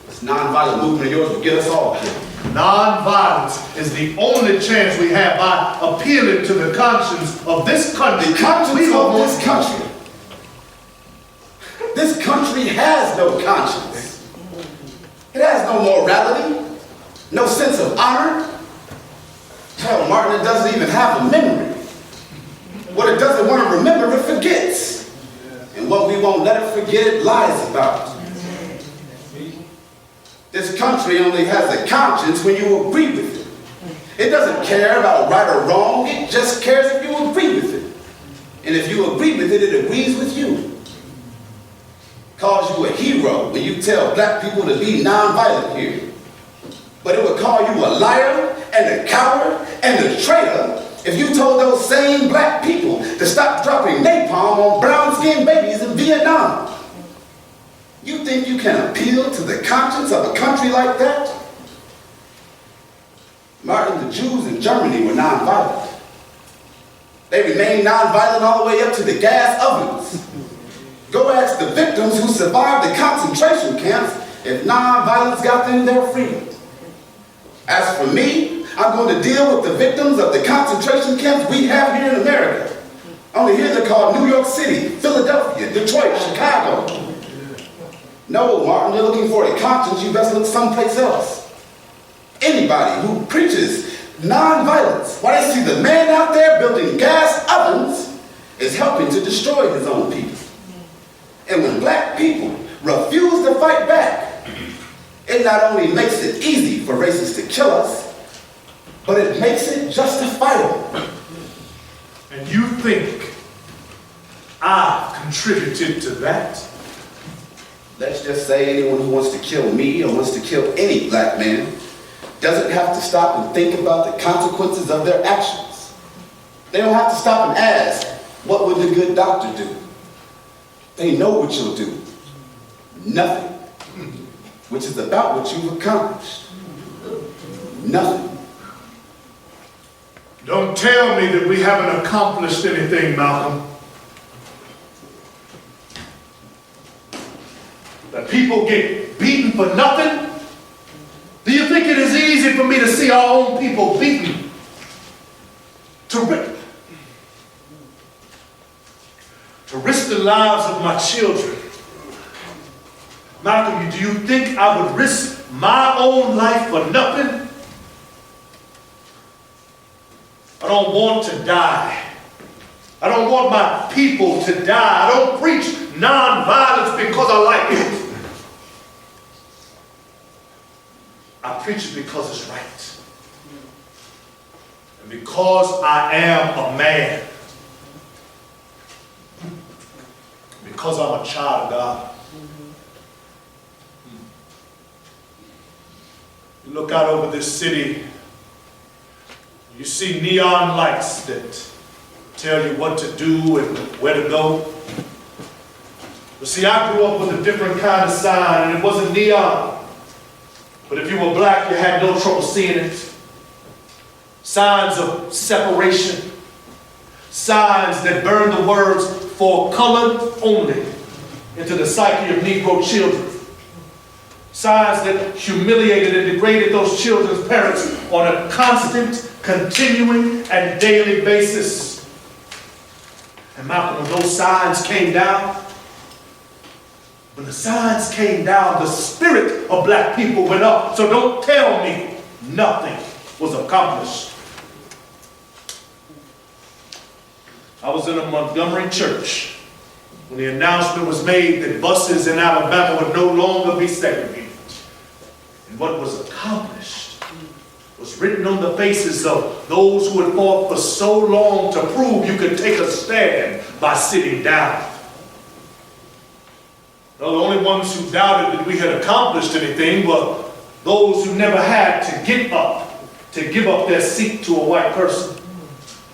This nonviolent movement of yours will get us all killed. Nonviolence is the only chance we have by appealing to the conscience of this country. The conscience of this country. This country has no conscience. It has no morality, no sense of honor. Tell Martin it doesn't even have a memory. What it doesn't want to remember, it forgets. And what we won't let it forget, it lies about. This country only has a conscience when you agree with it. It doesn't care about right or wrong, it just cares if you agree with it. And if you agree with it, it agrees with you. Calls you a hero when you tell black people to be nonviolent here. But it would call you a liar and a coward and a traitor if you told those same black people to stop dropping napalm on brown-skinned babies in Vietnam. You think you can appeal to the conscience of a country like that? Martin, the Jews in Germany were nonviolent. They remained nonviolent all the way up to the gas ovens. Go ask the victims who survived the concentration camps if nonviolence got them their freedom. As for me, I'm going to deal with the victims of the concentration camps we have here in America. Only here they're called New York City, Philadelphia, Detroit, Chicago. No, Martin, you're looking for a conscience, you best look someplace else. Anybody who preaches nonviolence, while they see the man out there building gas ovens, is helping to destroy his own people. And when black people refuse to fight back, it not only makes it easy for racists to kill us, but it makes it justifiable. And you think I've contributed to that? Let's just say anyone who wants to kill me or wants to kill any black man doesn't have to stop and think about the consequences of their actions. They don't have to stop and ask, what would the good doctor do? They know what you'll do. Nothing. Which is about what you've accomplished. Nothing. Don't tell me that we haven't accomplished anything, Malcolm. That people get beaten for nothing? Do you think it is easy for me to see our own people beaten? To risk the lives of my children? Malcolm, do you think I would risk my own life for nothing? I don't want to die. I don't want my people to die. I don't preach nonviolence because I like it. I preach it because it's right. And because I am a man. Because I'm a child of God. You look out over this city, you see neon lights that tell you what to do and where to go. But see, I grew up with a different kind of sign, and it wasn't neon. But if you were black, you had no trouble seeing it. Signs of separation. Signs that burned the words "for colored only" into the psyche of Negro children. Signs that humiliated and degraded those children's parents on a constant, continuing, and daily basis. And Malcolm, when those signs came down, when the signs came down, the spirit of black people went up. So don't tell me nothing was accomplished. I was in a Montgomery church when the announcement was made that buses in Alabama would no longer be segregated. And what was accomplished was written on the faces of those who had fought for so long to prove you could take a stand by sitting down. Now, the only ones who doubted that we had accomplished anything were those who never had to get up to give up their seat to a white person,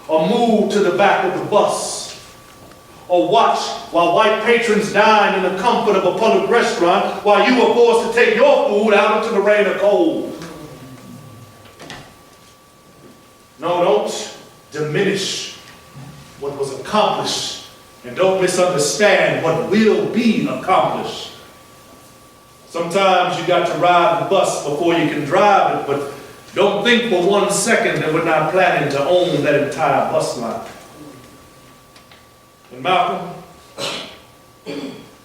or move to the back of the bus, or watch while white patrons dined in the comfort of a public restaurant while you were forced to take your food out into the rain or cold. No, don't diminish what was accomplished, and don't misunderstand what will be accomplished. Sometimes you got to ride the bus before you can drive it, but don't think for 1 second that we're not planning to own that entire bus line. And Malcolm,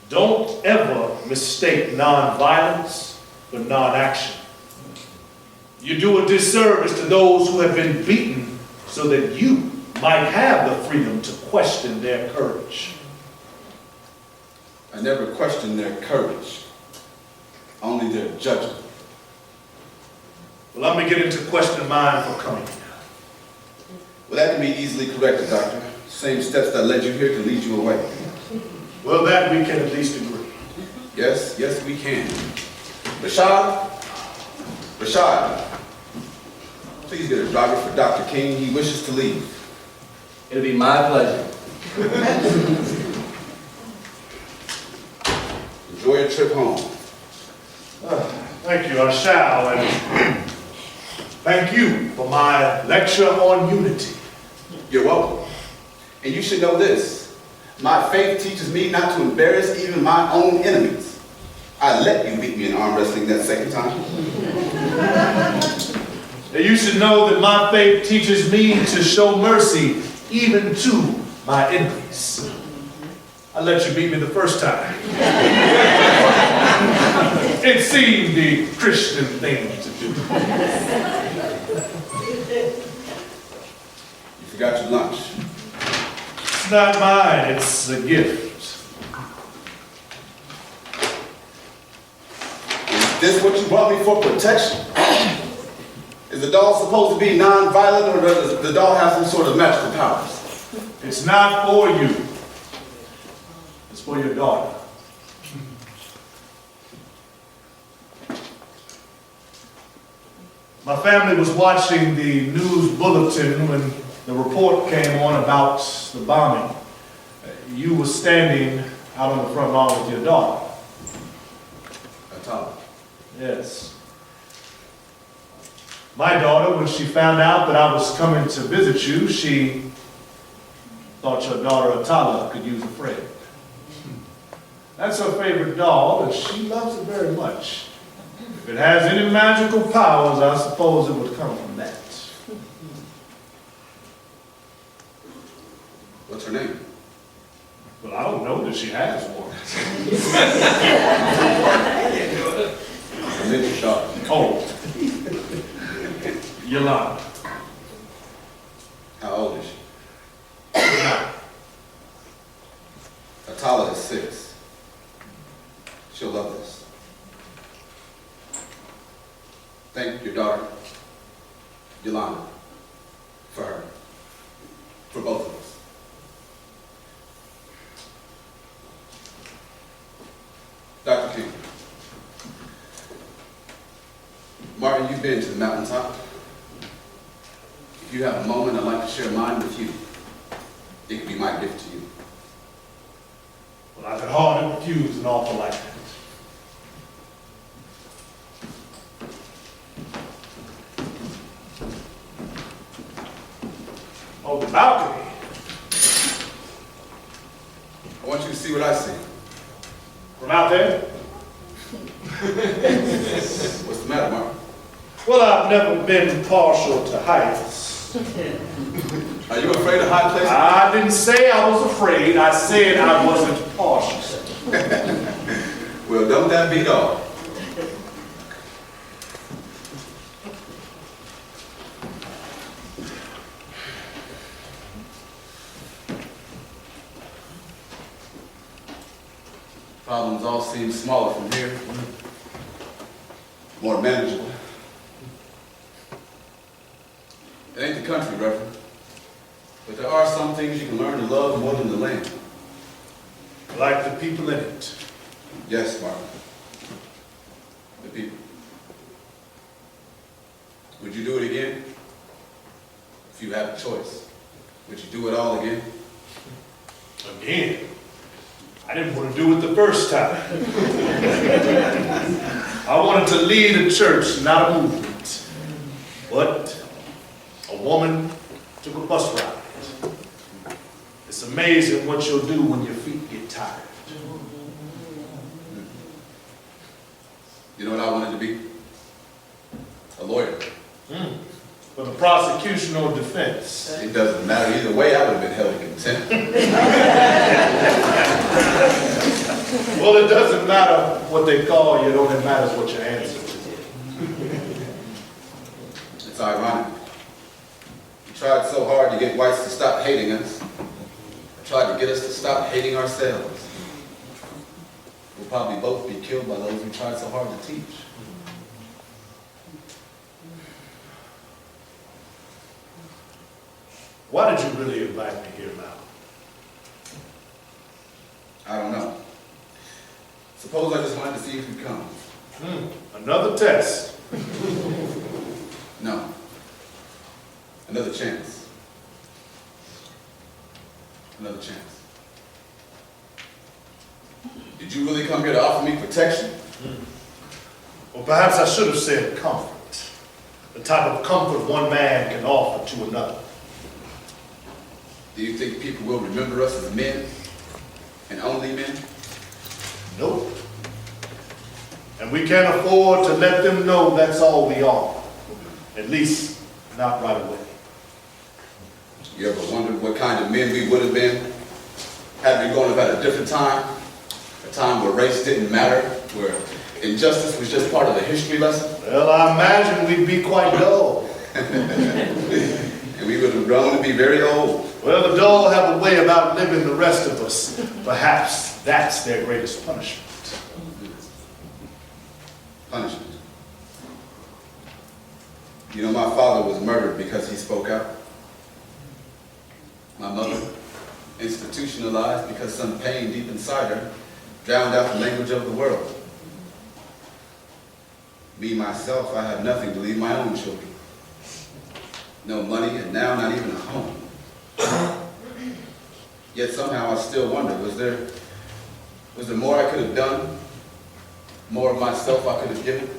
don't ever mistake nonviolence for non-action. You do a disservice to those who have been beaten so that you might have the freedom to question their courage. I never questioned their courage, only their judgment. Well, I'm beginning to question mine for coming here. Well, that can be easily corrected, Doctor. Same steps that led you here can lead you away. Well, that we can at least agree. Yes, yes, we can. Rashad, please get a driver for Dr. King. He wishes to leave. It'll be my pleasure. Enjoy your trip home. Thank you, I shall, and thank you for my lecture on unity. You're welcome. And you should know this. My faith teaches me not to embarrass even my own enemies. I let you beat me in arm wrestling that second time. And you should know that my faith teaches me to show mercy even to my enemies. I let you beat me the first time. It seemed the Christian thing to do. You forgot your lunch. It's not mine, it's a gift. Is this what you brought me for, protection? Is the doll supposed to be non-violent, or does the doll have some sort of magical powers? It's not for you. It's for your daughter. My family was watching the news bulletin when the report came on about the bombing. You were standing out on the front lawn with your daughter. Atala. Yes. My daughter, when she found out that I was coming to visit you, she thought your daughter Atala could use a friend. That's her favorite doll, and she loves it very much. If it has any magical powers, I suppose it would come from that. What's her name? Well, I don't know that she has one. Her name's Rashad. Oh. Yolanda. How old is she? Atala is 6. She'll love this. Thank your daughter, Yolanda, for her. For both of us. Dr. King. Martin, you've been to the mountaintop. If you have a moment, I'd like to share mine with you. It could be my gift to you. Well, I could hardly refuse an offer like that. Oh, the balcony. I want you to see what I see. From out there? What's the matter, Mark? Well, I've never been partial to heights. Are you afraid of high places? I didn't say I was afraid. I said I wasn't partial. Well, don't that beat all? Problems all seem smaller from here, more manageable. It ain't the country, Reverend, but there are some things you can learn to love more than the land. Like the people in it. Yes, Mark. The people. Would you do it again? If you had a choice, would you do it all again? Again. I didn't want to do it the first time. I wanted to lead a church, not a movement. But a woman took a bus ride. It's amazing what you'll do when your feet get tired. You know what I wanted to be? A lawyer. For the prosecution or defense. It doesn't matter either way, I would have been held in contempt. Well, it doesn't matter what they call you, it only matters what your answer is. It's ironic. We tried so hard to get whites to stop hating us. They tried to get us to stop hating ourselves. We'll probably both be killed by those we tried so hard to teach. Why did you really invite me here, Mal? I don't know. Suppose I just wanted to see if you'd come. Another test. No. Another chance. Another chance. Did you really come here to offer me protection? Or perhaps I should have said comfort. The type of comfort one man can offer to another. Do you think people will remember us as men and only men? Nope. And we can't afford to let them know that's all we are. At least, not right away. You ever wondered what kind of men we would have been had we grown up at a different time? A time where race didn't matter, where injustice was just part of the history lesson? Well, I imagine we'd be quite dull. And we would have grown to be very old. Well, the dull have a way of outliving the rest of us. Perhaps that's their greatest punishment. Punishment. You know, my father was murdered because he spoke out. My mother, institutionalized because some pain deep inside her drowned out the language of the world. Me, myself, I have nothing to leave my own children. No money, and now not even a home. Yet somehow I still wonder, was there more I could have done? More of myself I could have given?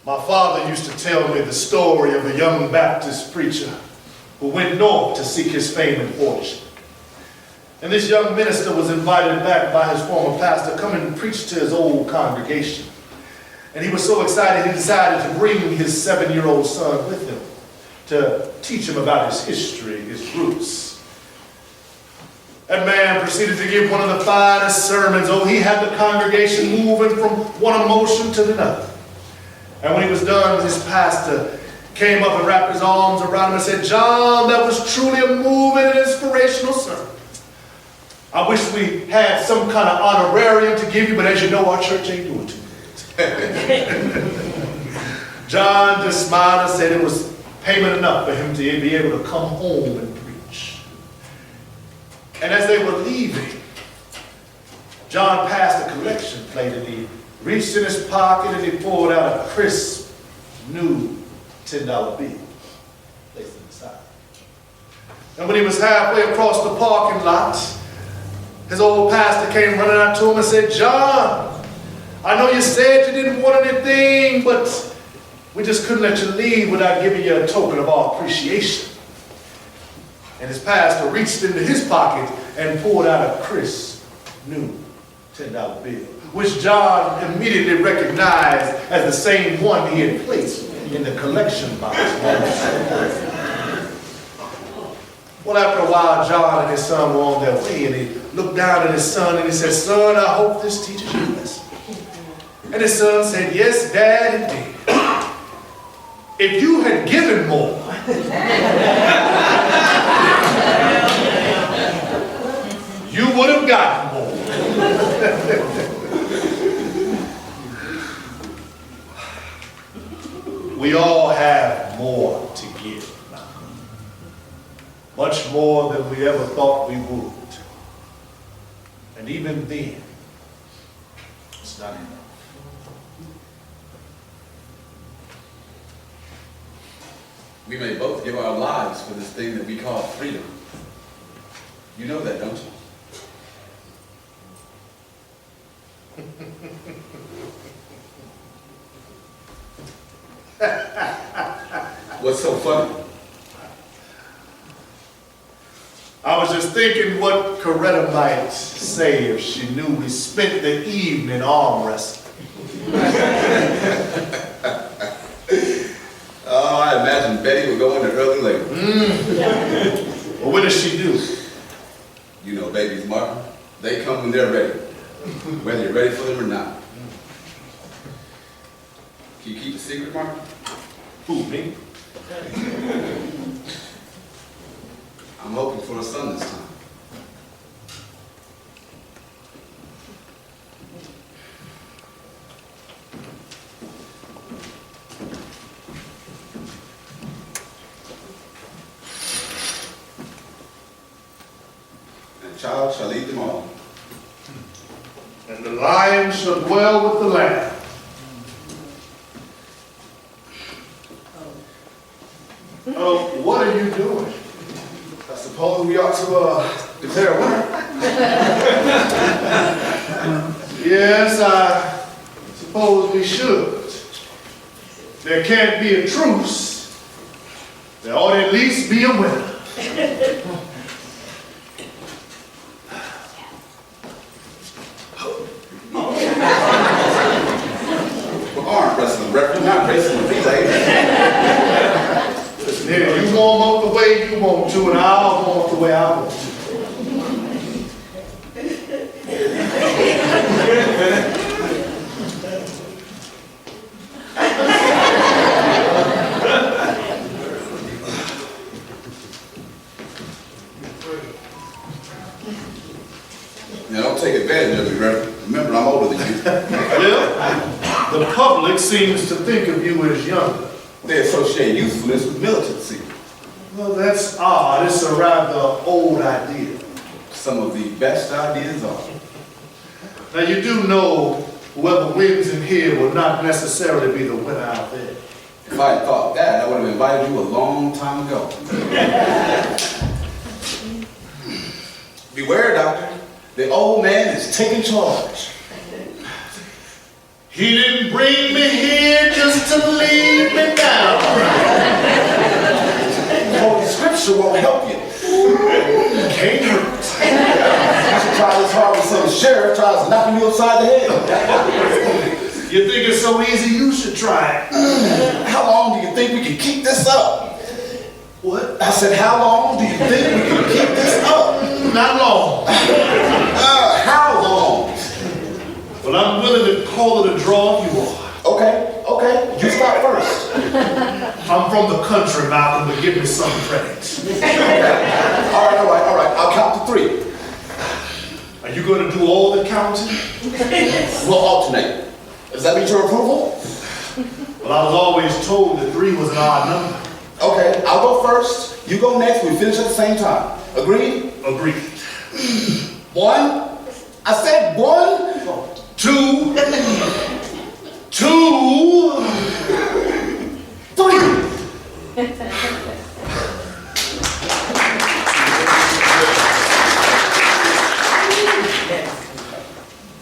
My father used to tell me the story of a young Baptist preacher who went north to seek his fame and fortune. And this young minister was invited back by his former pastor to come and preach to his old congregation. And he was so excited he decided to bring his 7-year-old son with him to teach him about his history, his roots. That man proceeded to give one of the finest sermons. Oh, he had the congregation moving from one emotion to another. And when he was done, his pastor came up and wrapped his arms around him and said, "John, that was truly a moving and inspirational sermon. I wish we had some kind of honorarium to give you, but as you know, our church ain't doing too good." John just smiled and said it was payment enough for him to be able to come home and preach. And as they were leaving, John passed a collection plate and he reached in his pocket and he pulled out a crisp, new $10 bill, placed it aside. And when he was halfway across the parking lot, his old pastor came running out to him and said, "John, I know you said you didn't want anything, but we just couldn't let you leave without giving you a token of our appreciation. And his pastor reached into his pocket and pulled out a crisp, new $10 bill, which John immediately recognized as the same one he had placed in the collection box. Well, after a while, John and his son were on their way, and he looked down at his son and he said, "Son, I hope this teaches you a lesson." And his son said, "Yes, Dad, it did. If you had given more, you would have gotten more." We all have more to give now. Much more than we ever thought we would. And even then, it's not enough. We may both give our lives for this thing that we call freedom. You know that, don't you? What's so funny? I was just thinking what Coretta might say if she knew we spent the evening arm wrestling. Oh, I imagine Betty would go into early labor. Well, what does she do? You know babies, Martin. They come when they're ready, whether you're ready for them or not. Can you keep a secret, Martin? Who, me? I'm hoping for a son this time. And a child shall lead them all. And the lion shall dwell with the lamb. What are you doing? I suppose we ought to declare a winner. Yes, I suppose we should. There can't be a truce. There ought at least be a winner. Well, arm wrestling, referee, not racing relay. Then you warm up the way you want to, and I'll warm up the way I want to. Now, don't take advantage of me, Reverend. Remember, I'm older than you. Well, the public seems to think of you as younger. They associate youthfulness with militancy. Well, that's odd. It's a rather old idea. Some of the best ideas are. Now, you do know whoever wins in here will not necessarily be the winner out there. If I had thought that, I would have invited you a long time ago. Beware, Doctor. The old man is taking charge. He didn't bring me here just to leave me down. Holy Scripture won't help you. Can't hurt. You should try this hard when some sheriff tries knocking you upside the head. You think it's so easy? You should try it. How long do you think we can keep this up? What? I said, how long do you think we can keep this up? Not long. How long? But I'm willing to call it a draw if you are. Okay, you stop first. I'm from the country, Malcolm, but give me some credit. All right, I'll count to 3. Are you going to do all the counting? We'll alternate. Does that meet your approval? Well, I was always told that 3 was an odd number. Okay, I'll go first. You go next. We finish at the same time. Agreed? Agreed. 1. I said 1. 2. 2. 3.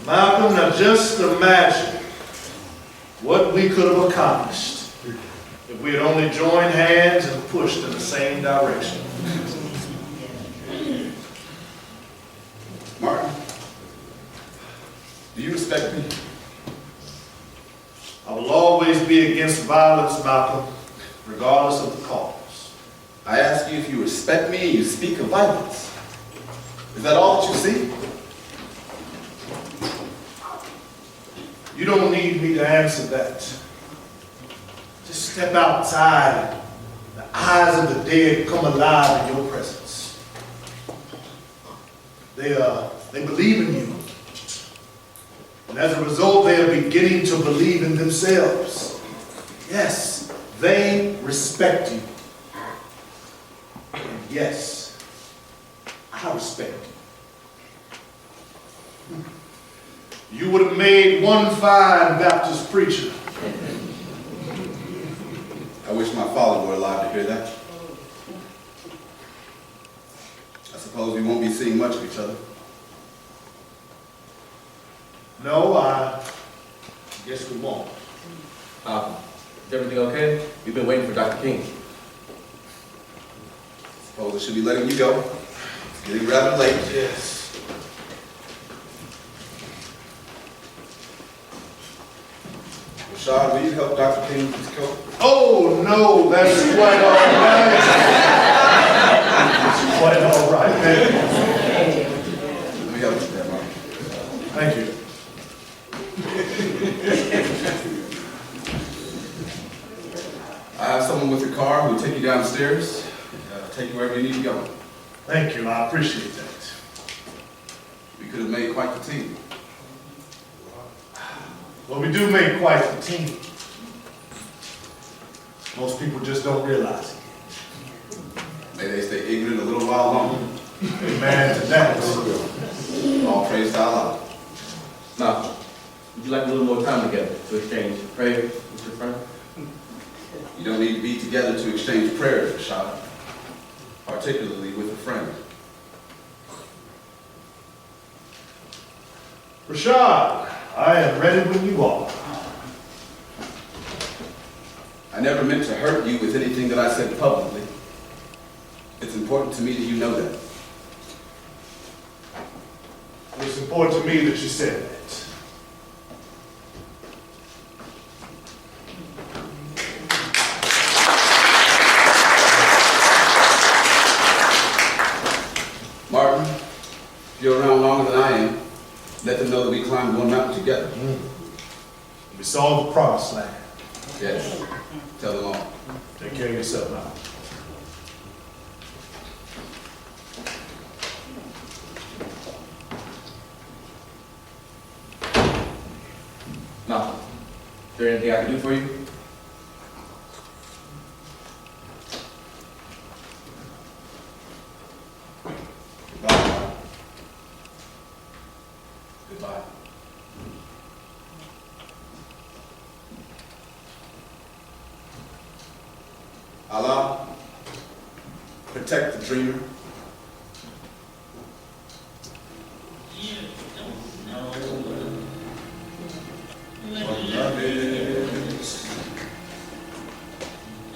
Malcolm, now just imagine what we could have accomplished If we had only joined hands and pushed in the same direction. Martin, do you respect me? I will always be against violence, Malcolm, regardless of the cause. I ask you if you respect me and you speak of violence. Is that all that you see? You don't need me to answer that. Just step outside. The eyes of the dead come alive in your presence. They believe in you. And as a result, they are beginning to believe in themselves. Yes, they respect you. And yes, I respect you. You would have made one fine Baptist preacher. I wish my father were alive to hear that. I suppose we won't be seeing much of each other. No, I guess we won't. Is everything okay? We've been waiting for Dr. King. Suppose I should be letting you go. It's getting rather late. Yes. Rashad, will you help Dr. King with his coat? Oh, no, that's quite all right. That's quite all right, man. Let me help you with that, Martin. Thank you. I have someone with a car who will take you downstairs, take you wherever you need to go. Thank you, I appreciate that. We could have made quite the team. Well, we do make quite the team. Most people just don't realize it. May they stay ignorant a little while longer. Amen to that. All praise to Allah. Now, would you like a little more time together to exchange prayers with your friend? You don't need to be together to exchange prayers, Rashad, particularly with a friend. Rashad, I am ready when you are. I never meant to hurt you with anything that I said publicly. It's important to me that you know that. It's important to me that you said that. Martin, if you're around longer than I am, let them know that we climbed one mountain together. We saw the promised land. Yes. Tell them all. Take care of yourself now. Now, is there anything I can do for you? Goodbye, Martin. Goodbye. Allah, protect the dreamer.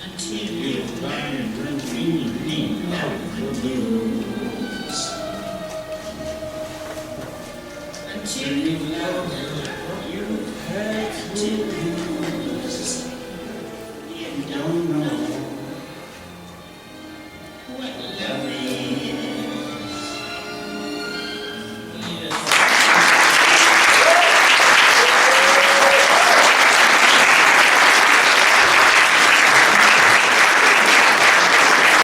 Until you learn the meaning of the blues. Until you know what you had to lose. You don't know what love